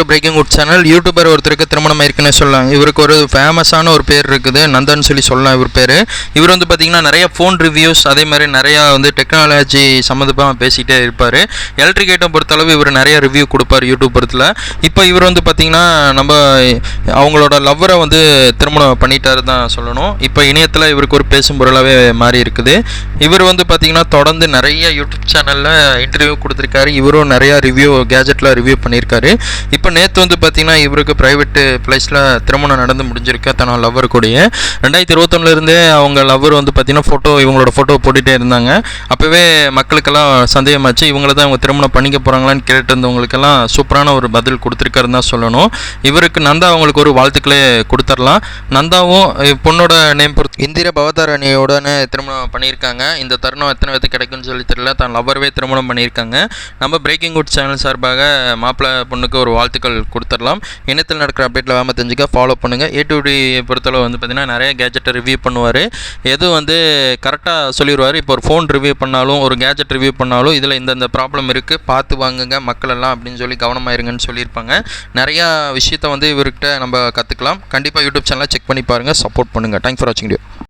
To breaking good channel. YouTuber ஒருத்தருக்கு திருமணம் ஆயிருக்குன்னு சொல்லலாம். இவருக்கு ஒரு ஃபேமஸான ஒரு பேர் இருக்குது, நந்தன் சொல்லி சொல்லலாம் இவர் பேர். இவர் வந்து பார்த்திங்கன்னா நிறைய ஃபோன் ரிவ்யூஸ், அதே மாதிரி நிறையா வந்து டெக்னாலஜி சம்மந்தமாக பேசிகிட்டே இருப்பார். எலக்ட்ரிக் ஐட்டம் பொறுத்தளவு இவர் நிறைய ரிவ்யூ கொடுப்பார் யூடியூப் பொறுத்தில். இப்போ இவர் வந்து பார்த்திங்கன்னா நம்ம அவங்களோட லவ்வரை வந்து திருமணம் பண்ணிட்டாரு தான் சொல்லணும். இப்போ இணையத்தில் இவருக்கு ஒரு பேசும் பொருளாகவே மாறி இருக்குது. இவர் வந்து பார்த்திங்கன்னா தொடர்ந்து நிறைய யூடியூப் சேனலில் இன்டர்வியூ கொடுத்துருக்காரு. இவரும் நிறையா கேஜெட்டில் ரிவ்யூ பண்ணியிருக்காரு. இப்போ நேற்று வந்து பார்த்திங்கன்னா இவருக்கு ப்ரைவேட்டு பிளேஸில் திருமணம் நடந்து முடிஞ்சிருக்கு தன்னோட லவ்வர் கூடயே. 2021 அவங்க லவ்வர் வந்து பார்த்திங்கன்னா இவங்களோட ஃபோட்டோ போட்டுகிட்டே இருந்தாங்க. அப்போவே மக்களுக்கெல்லாம் சந்தேகமாச்சு, இவங்கள தான் இவங்க திருமணம் பண்ணிக்க போகிறாங்களான்னு கேட்டு இருந்தவங்களுக்கெல்லாம் சூப்பரான ஒரு பதில் கொடுத்துருக்காருன்னு தான் சொல்லணும். இவருக்கு நந்தா அவங்களுக்கு ஒரு வாழ்த்துக்களே கொடுத்துடலாம். நந்தாவும் பொண்ணோட நேம் பொறுத்து இந்திரா பவதாரணியோடனே திருமணம் பண்ணியிருக்காங்க. இந்த தருணம் எத்தனை பேருக்கு கிடைக்கும்னு சொல்லி தெரியல, தான் லவ்வரவே திருமணம் பண்ணியிருக்காங்க. நம்ம பிரேக்கிங் குட் சேனல் சார்பாக மாப்பிள்ளை பொண்ணுக்கு ஒரு வாழ்த்துக்கள் கொடுத்துடலாம். இணையத்தில் நடக்கிற அப்டேட்டில் வேகாமல் தெரிஞ்சுக்க ஃபாலோ பண்ணுங்கள். A2D பொறுத்தளவு வந்து பார்த்திங்கன்னா நிறைய கேஜெட்டை ரிவ்யூ பண்ணுவார். எதுவும் வந்து கரெக்டாக சொல்லிடுவார். இப்போ ஒரு ஃபோன் ரிவ்யூ பண்ணாலும் ஒரு கேஜெட் ரிவ்யூ பண்ணாலும் இதில் இந்த ப்ராப்ளம் இருக்குது, பார்த்து வாங்குங்க மக்கள் எல்லாம் அப்படின்னு சொல்லி கவனமாயிருங்கன்னு சொல்லியிருப்பாங்க. நிறையா விஷயத்தை வந்து இவர்கிட்ட நம்ம கற்றுக்கலாம். கண்டிப்பாக யூடியூப் சேனலை செக் பண்ணி பாருங்கள், சப்போர்ட் பண்ணுங்கள். தேங்க்ஸ் ஃபார் வாட்சிங் வீடியோ.